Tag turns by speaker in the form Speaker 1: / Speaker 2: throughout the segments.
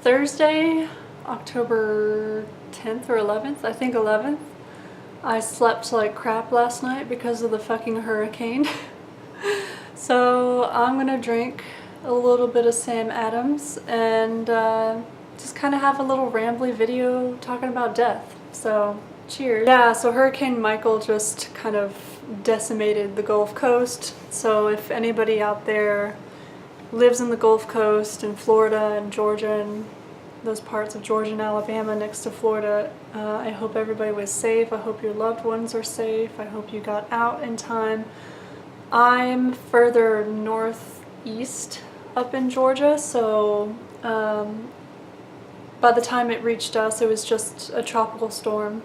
Speaker 1: Thursday, October 10th or 11th, I think 11th. I slept like crap last night because of the fucking hurricane. So I'm gonna drink a little bit of Sam Adams and just kind of have a little rambly video talking about death. So cheers. Yeah, so Hurricane Michael just kind of decimated the Gulf Coast. So if anybody out there lives in the Gulf Coast and Florida and Georgia and those parts of Georgia and Alabama next to Florida, I hope everybody was safe. I hope your loved ones are safe. I hope you got out in time. I'm further northeast up in Georgia, so by the time it reached us, it was just a tropical storm.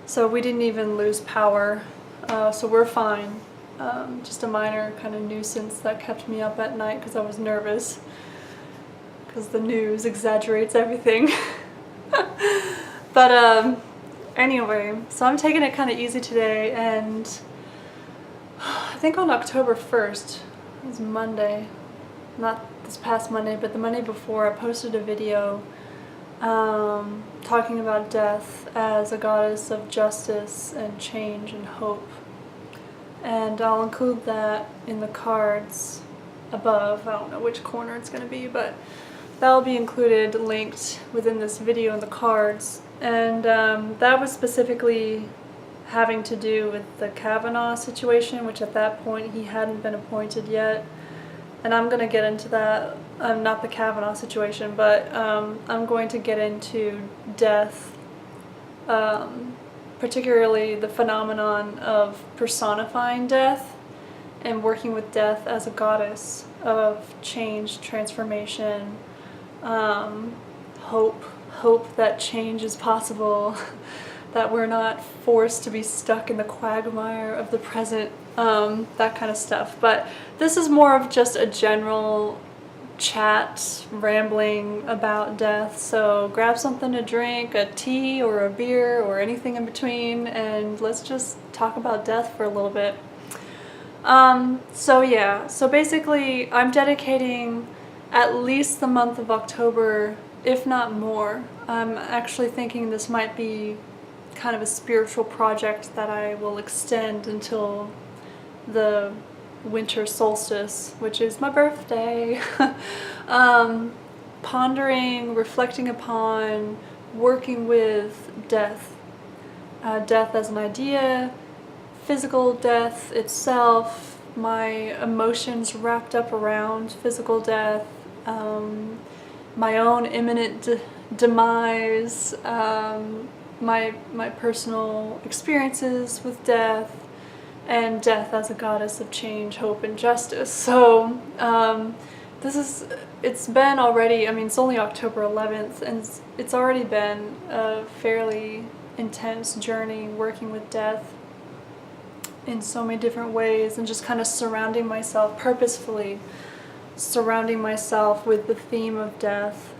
Speaker 1: So we didn't even lose power, so we're fine. Just a minor kind of nuisance that kept me up at night because I was nervous, because the news exaggerates everything. But anyway, so I'm taking it kind of easy today, and I think on October 1st, it was Monday, not this past Monday, but the Monday before, I posted a video talking about death as a goddess of justice and change and hope. And I'll include that in the cards above. I don't know which corner it's going to be, but that'll be included, linked within this video in the cards. And that was specifically having to do with the Kavanaugh situation, which at that point he hadn't been appointed yet. And I'm going to get into that, not the Kavanaugh situation, but I'm going to get into death, particularly the phenomenon of personifying death and working with death as a goddess of change, transformation, hope that change is possible, that we're not forced to be stuck in the quagmire of the present, that kind of stuff. But this is more of just a general chat, rambling about death, so grab something to drink, a tea or a beer or anything in between, and let's just talk about death for a little bit. So yeah, so basically I'm dedicating at least the month of October, if not more. I'm actually thinking this might be kind of a spiritual project that I will extend until the winter solstice, which is my birthday. Pondering, reflecting upon, working with death. Death as an idea, physical death itself, my emotions wrapped up around physical death, my own imminent demise, my personal experiences with death, and death as a goddess of change, hope, and justice. So it's been already, I mean, it's only October 11th, and it's already been a fairly intense journey working with death in so many different ways, and just kind of surrounding myself, purposefully surrounding myself with the theme of death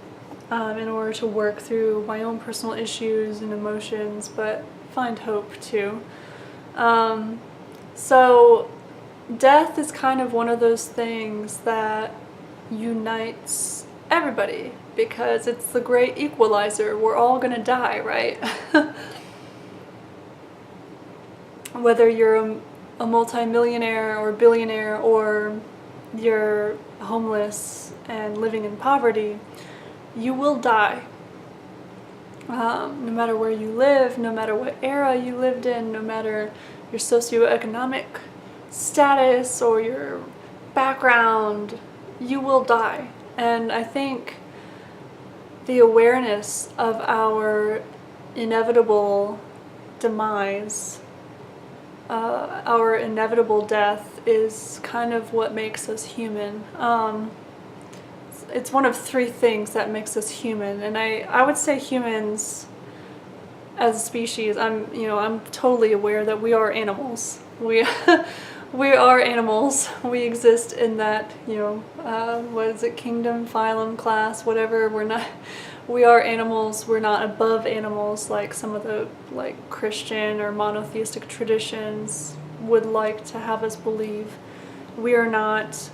Speaker 1: in order to work through my own personal issues and emotions, but find hope too. So death is kind of one of those things that unites everybody, because it's the great equalizer. We're all gonna die, right? Whether you're a multi-millionaire or billionaire, or you're homeless and living in poverty, you will die. No matter where you live, no matter what era you lived in, no matter your socioeconomic status or your background, you will die. And I think the awareness of our inevitable demise, our inevitable death, is kind of what makes us human. It's one of three things that makes us human, and I would say humans as a species, I'm totally aware that we are animals. We are animals. We exist in that, what is it, kingdom, phylum, class, whatever. We are animals. We're not above animals like some of the Christian or monotheistic traditions would like to have us believe. We are not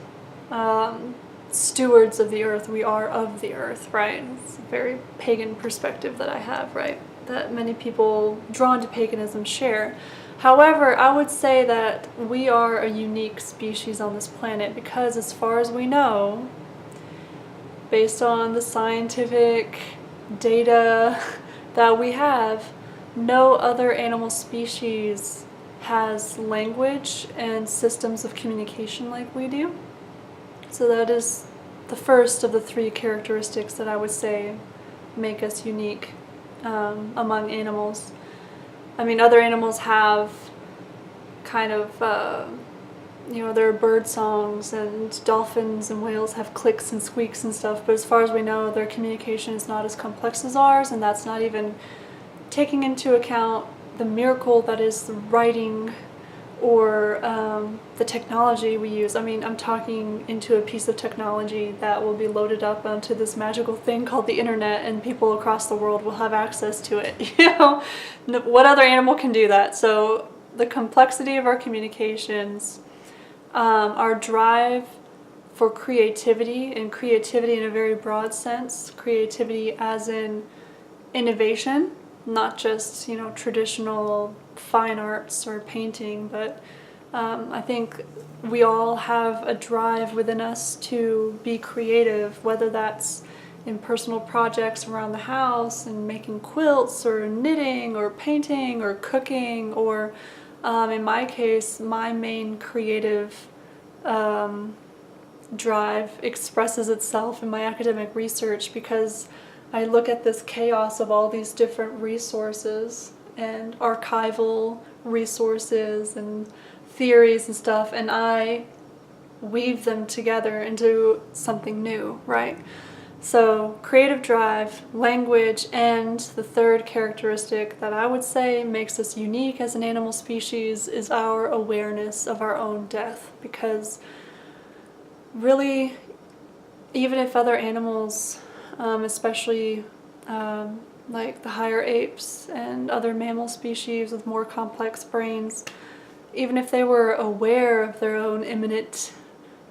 Speaker 1: stewards of the earth. We are of the earth, right? It's a very pagan perspective that I have, right? That many people drawn to paganism share. However, I would say that we are a unique species on this planet because, as far as we know, based on the scientific data that we have, no other animal species has language and systems of communication like we do. So that is the first of the three characteristics that I would say make us unique among animals. I mean, other animals have kind of, there are bird songs, and dolphins and whales have clicks and squeaks and stuff, but as far as we know, their communication is not as complex as ours, and that's not even taking into account the miracle that is the writing or the technology we use. I mean, I'm talking into a piece of technology that will be loaded up onto this magical thing called the internet, and people across the world will have access to it. What other animal can do that? So the complexity of our communications, our drive for creativity, and creativity in a very broad sense, creativity as in innovation, not just, traditional fine arts or painting, but I think we all have a drive within us to be creative, whether that's in personal projects around the house and making quilts or knitting or painting or cooking, or in my case, my main creative drive expresses itself in my academic research, because I look at this chaos of all these different resources and archival resources and theories and stuff, and I weave them together into something new, right? So creative drive, language, and the third characteristic that I would say makes us unique as an animal species is our awareness of our own death. Because really, even if other animals, especially like the higher apes and other mammal species with more complex brains, even if they were aware of their own imminent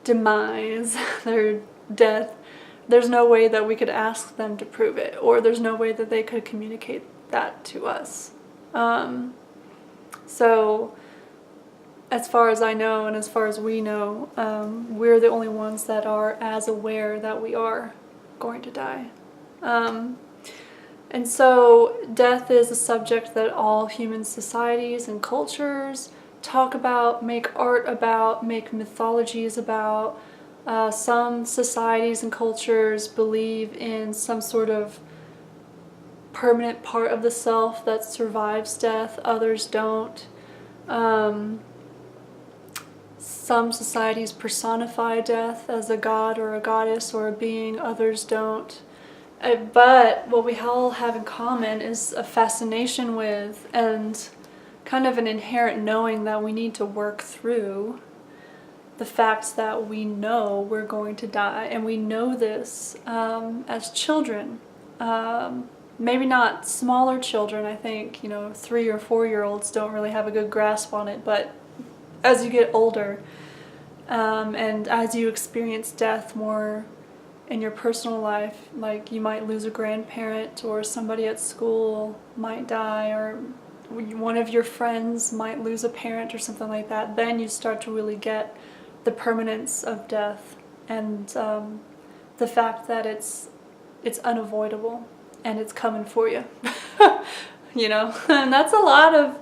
Speaker 1: demise, their death, there's no way that we could ask them to prove it, or there's no way that they could communicate that to us. So as far as I know, and as far as we know, we're the only ones that are as aware that we are going to die. And so death is a subject that all human societies and cultures talk about, make art about, make mythologies about. Some societies and cultures believe in some sort of permanent part of the self that survives death, others don't. Some societies personify death as a god or a goddess or a being, others don't. But what we all have in common is a fascination with and kind of an inherent knowing that we need to work through the fact that we know we're going to die. And we know this as children. Maybe not smaller children, I think, 3 or 4-year-olds don't really have a good grasp on it, but as you get older, and as you experience death more in your personal life, like you might lose a grandparent, or somebody at school might die, or one of your friends might lose a parent or something like that, then you start to really get the permanence of death and the fact that it's unavoidable and it's coming for you. And that's a lot of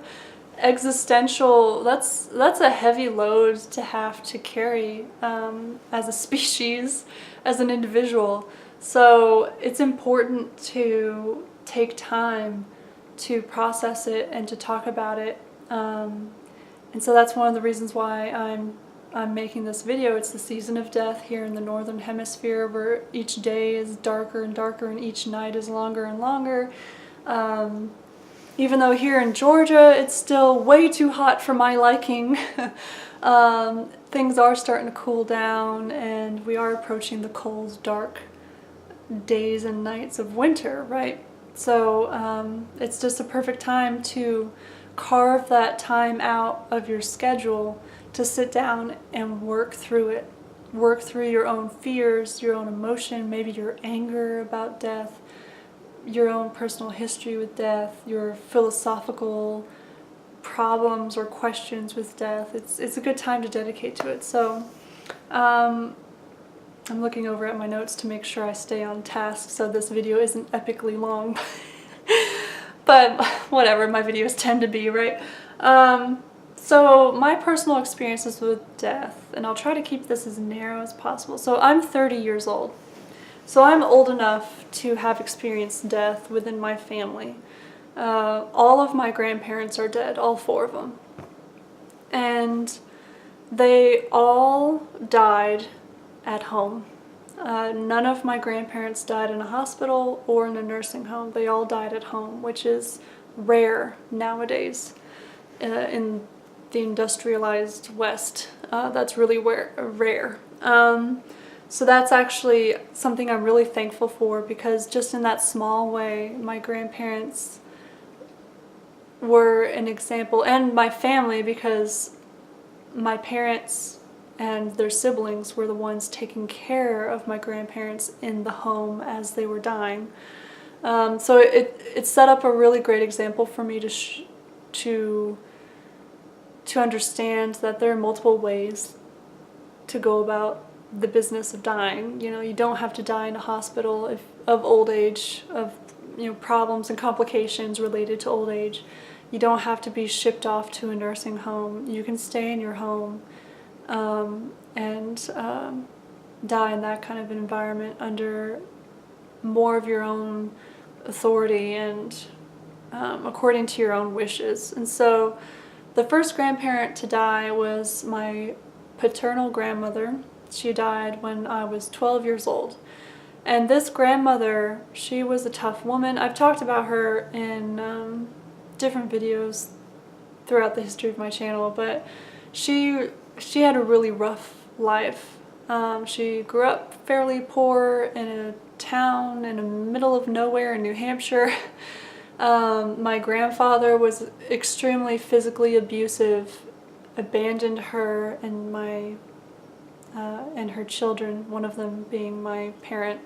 Speaker 1: existential, that's a heavy load to have to carry as a species, as an individual. So it's important to take time to process it and to talk about it. And so that's one of the reasons why I'm making this video. It's the season of death here in the northern hemisphere, where each day is darker and darker and each night is longer and longer. Even though here in Georgia it's still way too hot for my liking, things are starting to cool down and we are approaching the cold, dark days and nights of winter, right? So it's just a perfect time to carve that time out of your schedule to sit down and work through it. work through your own fears, your own emotion, maybe your anger about death, your own personal history with death, your philosophical problems or questions with death. It's a good time to dedicate to it. So I'm looking over at my notes to make sure I stay on task so this video isn't epically long. But whatever, my videos tend to be, right? So my personal experiences with death, and I'll try to keep this as narrow as possible. So I'm 30 years old. So I'm old enough to have experienced death within my family. All of my grandparents are dead, all 4 of them. And they all died at home. None of my grandparents died in a hospital or in a nursing home. They all died at home, which is rare nowadays in the industrialized West. That's really rare. So that's actually something I'm really thankful for, because just in that small way, my grandparents were an example, and my family, because my parents and their siblings were the ones taking care of my grandparents in the home as they were dying. So it set up a really great example for me to understand that there are multiple ways to go about the business of dying. You know, you don't have to die in a hospital of old age, of problems and complications related to old age. You don't have to be shipped off to a nursing home. You can stay in your home and die in that kind of environment under more of your own authority and according to your own wishes. And so the first grandparent to die was my paternal grandmother. She died when I was 12 years old. And this grandmother, she was a tough woman. I've talked about her in different videos throughout the history of my channel, but she had a really rough life. She grew up fairly poor in a town in the middle of nowhere in New Hampshire. My grandfather was extremely physically abusive, abandoned her and her children, one of them being my parent,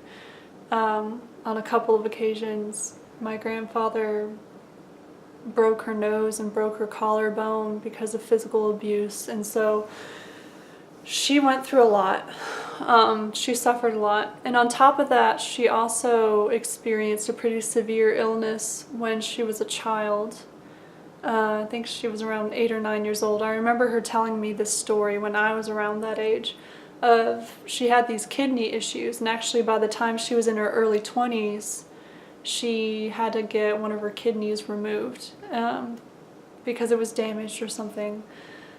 Speaker 1: on a couple of occasions. My grandfather broke her nose and broke her collarbone because of physical abuse, and so she went through a lot. She suffered a lot, and on top of that, she also experienced a pretty severe illness when she was a child. I think she was around 8 or 9 years old. I remember her telling me this story when I was around that age. She had these kidney issues, and actually by the time she was in her early 20s, she had to get one of her kidneys removed because it was damaged or something.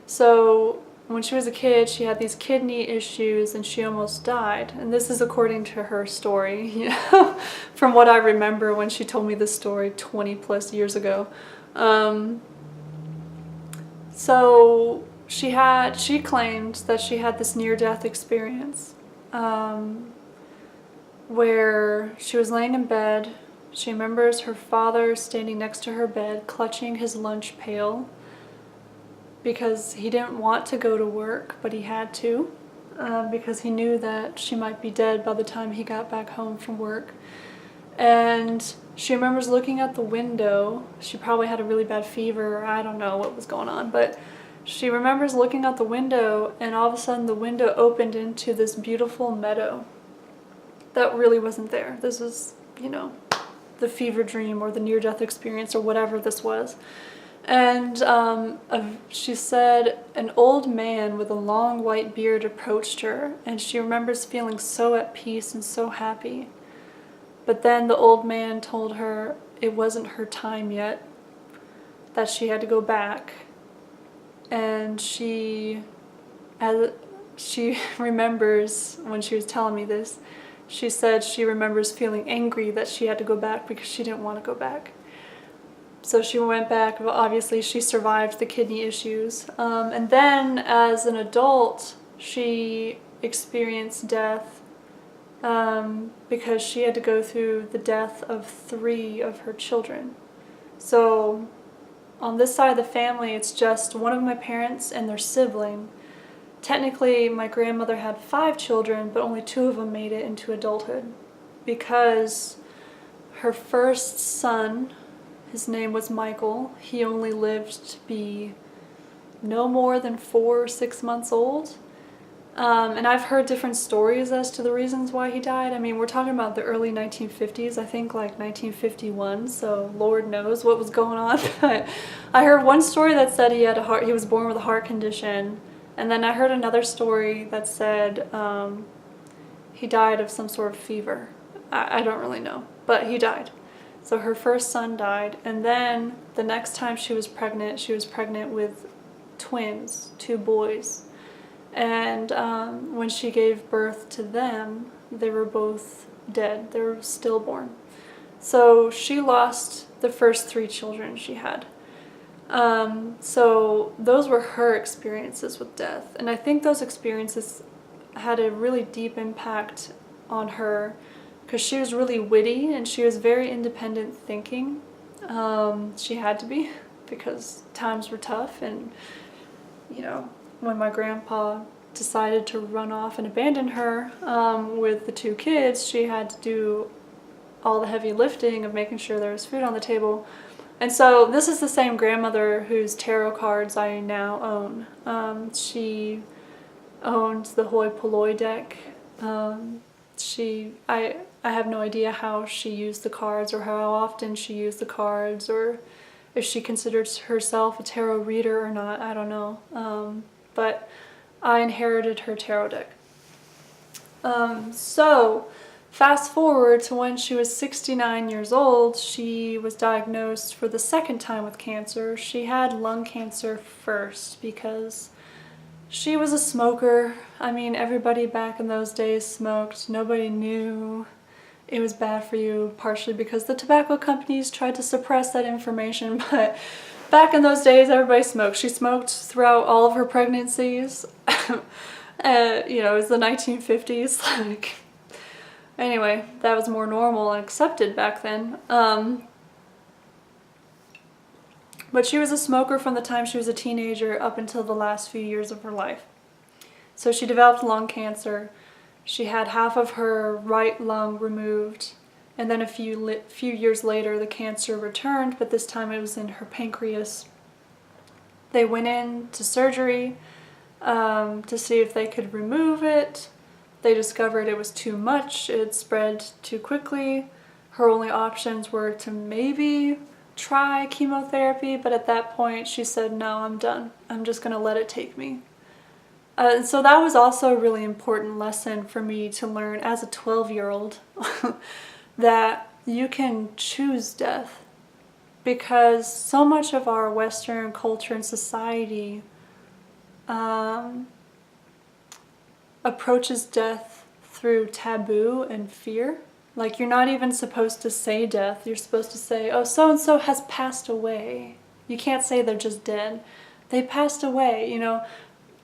Speaker 1: So when she was a kid, she had these kidney issues and she almost died. And this is according to her story, from what I remember when she told me this story 20 plus years ago. So she claimed that she had this near-death experience where she was laying in bed. She remembers her father standing next to her bed, clutching his lunch pail because he didn't want to go to work, but he had to because he knew that she might be dead by the time he got back home from work. And she remembers looking at the window. She probably had a really bad fever. I don't know what was going on, but she remembers looking out the window, and all of a sudden the window opened into this beautiful meadow that really wasn't there. This was, the fever dream or the near-death experience or whatever this was. And she said an old man with a long white beard approached her, and she remembers feeling so at peace and so happy. But then the old man told her it wasn't her time yet, that she had to go back. And she remembers, when she was telling me this, she said she remembers feeling angry that she had to go back because she didn't want to go back. So she went back. Well, obviously she survived the kidney issues. And then as an adult, she experienced death because she had to go through the death of 3 of her children. So on this side of the family, it's just one of my parents and their sibling technically my grandmother had 5 children, but only 2 of them made it into adulthood because her first son, his name was Michael, he only lived to be no more than 4 or 6 months old. And I've heard different stories as to the reasons why he died. I mean, we're talking about the early 1950s, I think like 1951, so Lord knows what was going on. But I heard one story that said he was born with a heart condition, and then I heard another story that said he died of some sort of fever. I don't really know, but he died. So her first son died, and then the next time she was pregnant with twins, 2 boys. And when she gave birth to them, they were both dead. They were stillborn. So she lost the first 3 children she had. So those were her experiences with death. And I think those experiences had a really deep impact on her because she was really witty and she was very independent thinking. She had to be because times were tough, and you know, when my grandpa decided to run off and abandon her with the 2 kids, she had to do all the heavy lifting of making sure there was food on the table. And so this is the same grandmother whose tarot cards I now own. She owned the Hoi Polloi deck. I have no idea how she used the cards or how often she used the cards or if she considers herself a tarot reader or not. I don't know. But I inherited her tarot deck. So fast forward to when she was 69 years old, she was diagnosed for the 2nd time with cancer. She had lung cancer first because she was a smoker. I mean, everybody back in those days smoked. Nobody knew it was bad for you, partially because the tobacco companies tried to suppress that information, but back in those days, everybody smoked. She smoked throughout all of her pregnancies. You know, it was the 1950s. Like, anyway, that was more normal and accepted back then. But she was a smoker from the time she was a teenager up until the last few years of her life. So she developed lung cancer. She had half of her right lung removed, and then a few years later the cancer returned, but this time it was in her pancreas. They went in to surgery to see if they could remove it. They discovered it was too much, it had spread too quickly. Her only options were to maybe try chemotherapy, but at that point she said, no, I'm done. I'm just going to let it take me. So that was also a really important lesson for me to learn as a 12-year-old that you can choose death, because so much of our Western culture and society approaches death through taboo and fear. Like, you're not even supposed to say death. You're supposed to say, oh, so-and-so has passed away. You can't say they're just dead. They passed away, you know.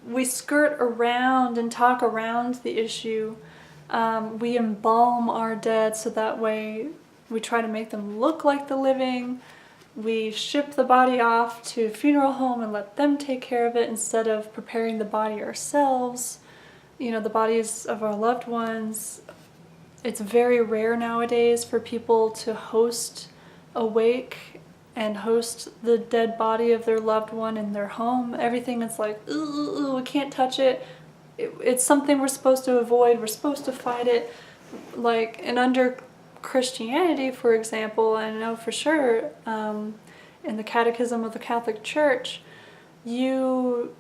Speaker 1: We skirt around and talk around the issue. We embalm our dead so that way we try to make them look like the living. We ship the body off to a funeral home and let them take care of it instead of preparing the body ourselves. You know, the bodies of our loved ones. It's very rare nowadays for people to host a wake and host the dead body of their loved one in their home. Everything is like, ooh, we can't touch it. It's something we're supposed to avoid. We're supposed to fight it. Like, and under Christianity, for example, I know for sure, in the Catechism of the Catholic Church, you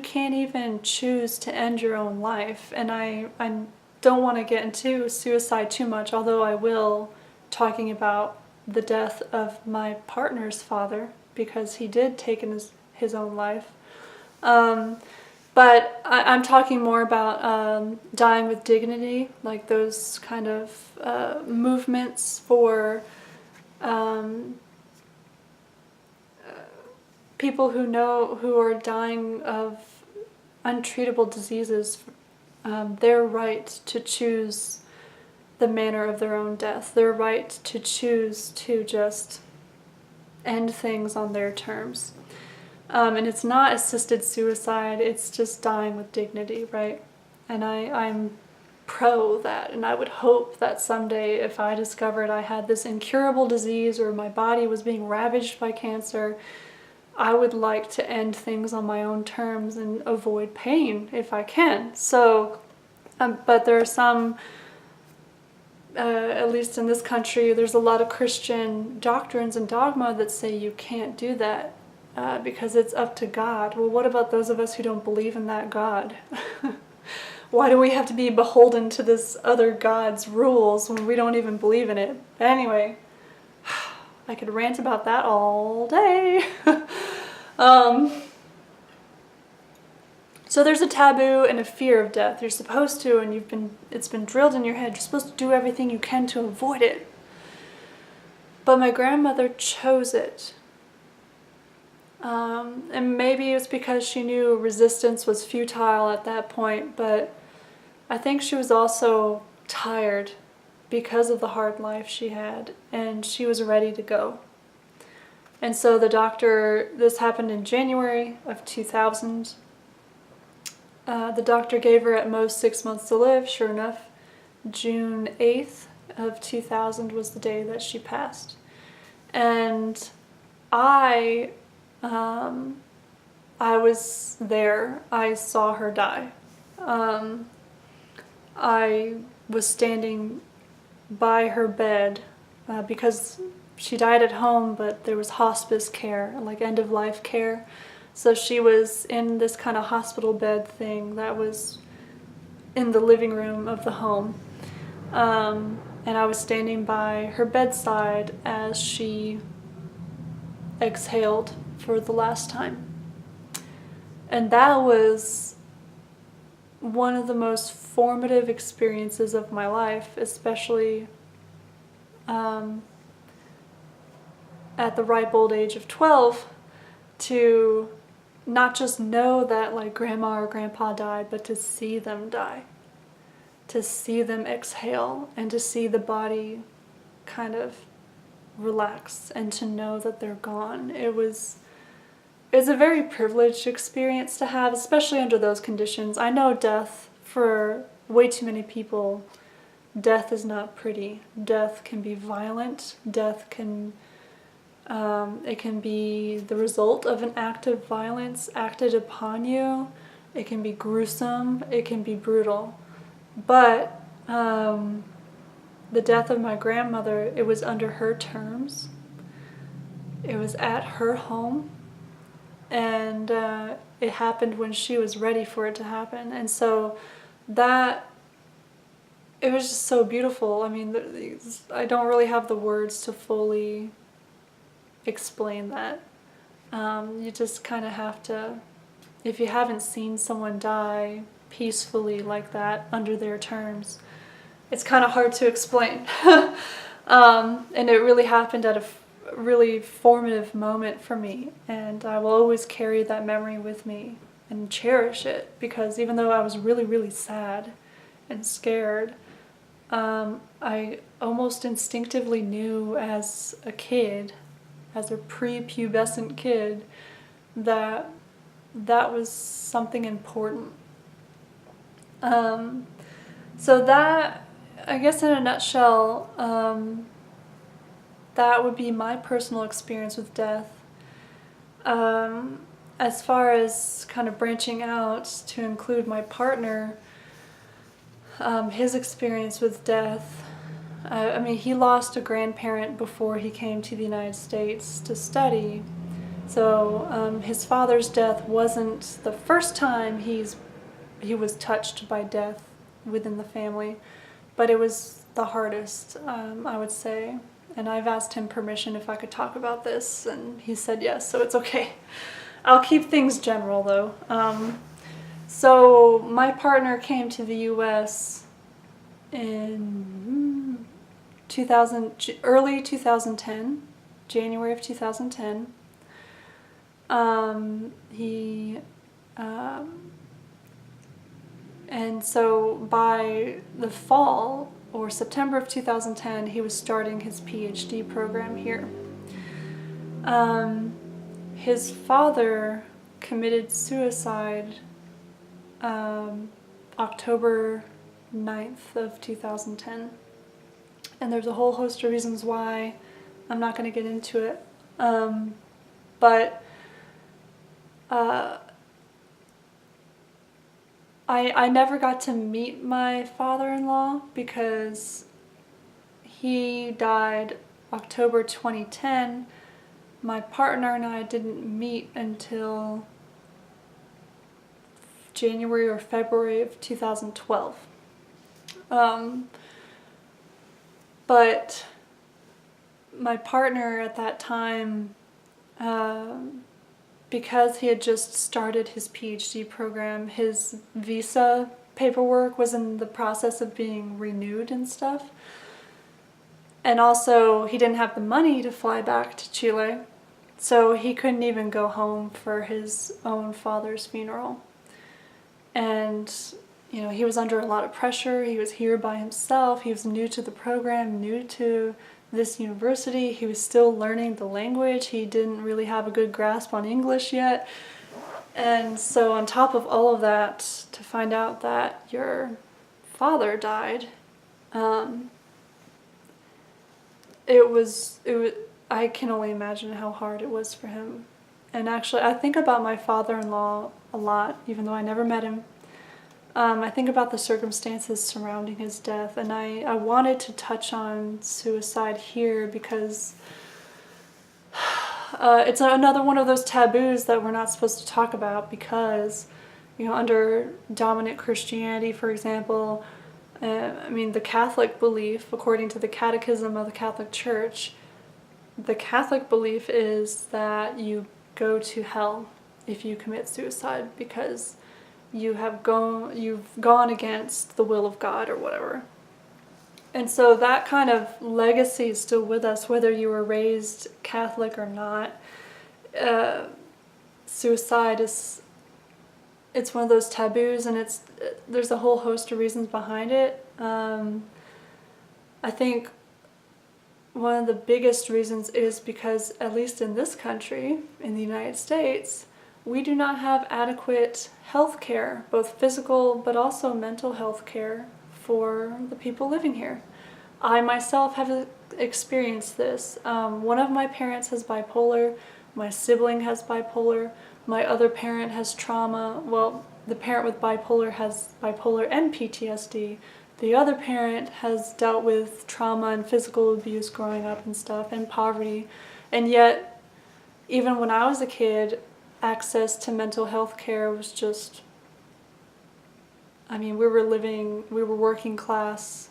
Speaker 1: can't even choose to end your own life. And I don't want to get into suicide too much, although I will, talking about the death of my partner's father, because he did take his own life. But I'm talking more about dying with dignity, like those kind of movements for people who are dying of untreatable diseases, their right to choose the manner of their own death, their right to choose to just end things on their terms. And it's not assisted suicide, it's just dying with dignity, right? And I'm pro that, and I would hope that someday if I discovered I had this incurable disease or my body was being ravaged by cancer, I would like to end things on my own terms and avoid pain if I can. So, but there are some, at least in this country, there's a lot of Christian doctrines and dogma that say you can't do that because it's up to God. Well, what about those of us who don't believe in that God? Why do we have to be beholden to this other God's rules when we don't even believe in it? But anyway, I could rant about that all day. So there's a taboo and a fear of death. You're supposed to, and it's been drilled in your head, you're supposed to do everything you can to avoid it. But my grandmother chose it. And maybe it's because she knew resistance was futile at that point, but I think she was also tired because of the hard life she had, and she was ready to go. And so the doctor, this happened in January of 2000. The doctor gave her at most 6 months to live. Sure enough, June 8th of 2000 was the day that she passed. And I was there. I saw her die. I was standing by her bed because she died at home, but there was hospice care, like end-of-life care. So she was in this kind of hospital bed thing that was in the living room of the home. And I was standing by her bedside as she exhaled for the last time. And that was one of the most formative experiences of my life, especially at the ripe old age of 12, to not just know that like grandma or grandpa died, but to see them die, to see them exhale, and to see the body kind of relax, and to know that they're gone. It's a very privileged experience to have, especially under those conditions. I know death, for way too many people, death is not pretty. Death can be violent. Death can, it can be the result of an act of violence acted upon you. It can be gruesome. It can be brutal. But the death of my grandmother, it was under her terms. It was at her home. And it happened when she was ready for it to happen. And so that, it was just so beautiful. I mean, I don't really have the words to fully explain that. You just kind of have to, if you haven't seen someone die peacefully like that under their terms, it's kind of hard to explain. And it really happened at a really formative moment for me, and I will always carry that memory with me and cherish it, because even though I was really, really sad and scared, I almost instinctively knew as a kid, as a prepubescent kid, that that was something important. So that, I guess in a nutshell, that would be my personal experience with death. As far as kind of branching out to include my partner, his experience with death, I mean, he lost a grandparent before he came to the United States to study. So his father's death wasn't the first time he was touched by death within the family, but it was the hardest, I would say. And I've asked him permission if I could talk about this, and he said yes, so it's okay. I'll keep things general though. So my partner came to the US in early 2010, January of 2010. And so by the fall, or September of 2010, he was starting his PhD program here. his father committed suicide October 9th of 2010. And there's a whole host of reasons why. I'm not going to get into it. But I never got to meet my father-in-law because he died October 2010. My partner and I didn't meet until January or February of 2012. But my partner at that time, because he had just started his PhD program, his visa paperwork was in the process of being renewed and stuff. And also, he didn't have the money to fly back to Chile, so he couldn't even go home for his own father's funeral. And, you know, he was under a lot of pressure. He was here by himself. He was new to the program, new to this university. He was still learning the language. He didn't really have a good grasp on English yet. And so on top of all of that, to find out that your father died, I can only imagine how hard it was for him. And actually, I think about my father-in-law a lot, even though I never met him. I think about the circumstances surrounding his death, and I wanted to touch on suicide here because it's another one of those taboos that we're not supposed to talk about because, you know, under dominant Christianity, for example, the Catholic belief, according to the Catechism of the Catholic Church, the Catholic belief is that you go to hell if you commit suicide because you've gone against the will of God or whatever. And so that kind of legacy is still with us, whether you were raised Catholic or not. Suicide it's one of those taboos, and there's a whole host of reasons behind it. I think one of the biggest reasons is because, at least in this country, in the United States, we do not have adequate health care, both physical but also mental health care for the people living here. I myself have experienced this. One of my parents has bipolar, my sibling has bipolar, my other parent has trauma. Well, the parent with bipolar has bipolar and PTSD. The other parent has dealt with trauma and physical abuse growing up and stuff, and poverty. And yet, even when I was a kid, access to mental health care was just, we were working class,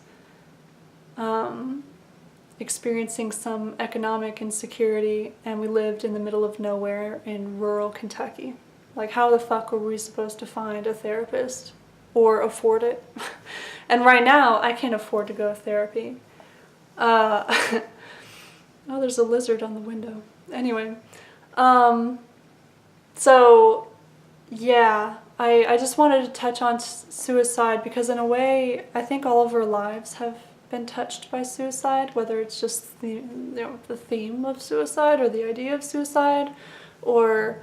Speaker 1: experiencing some economic insecurity, and we lived in the middle of nowhere in rural Kentucky. Like, how the fuck were we supposed to find a therapist or afford it? And right now, I can't afford to go to therapy. Oh, there's a lizard on the window. Anyway, so yeah, I just wanted to touch on suicide because in a way, I think all of our lives have been touched by suicide, whether it's just the theme of suicide or the idea of suicide, or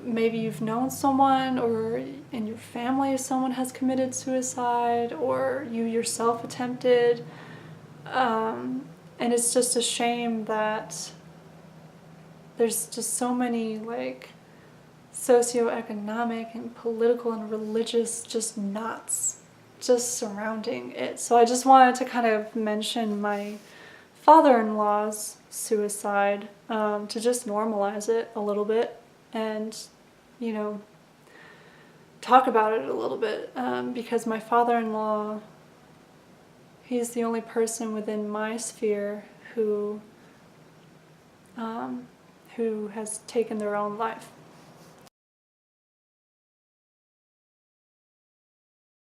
Speaker 1: maybe you've known someone, or in your family someone has committed suicide, or you yourself attempted. And it's just a shame that there's just so many socioeconomic and political and religious just knots just surrounding it. So I just wanted to kind of mention my father-in-law's suicide, to just normalize it a little bit and, talk about it a little bit, because my father-in-law, he's the only person within my sphere who has taken their own life.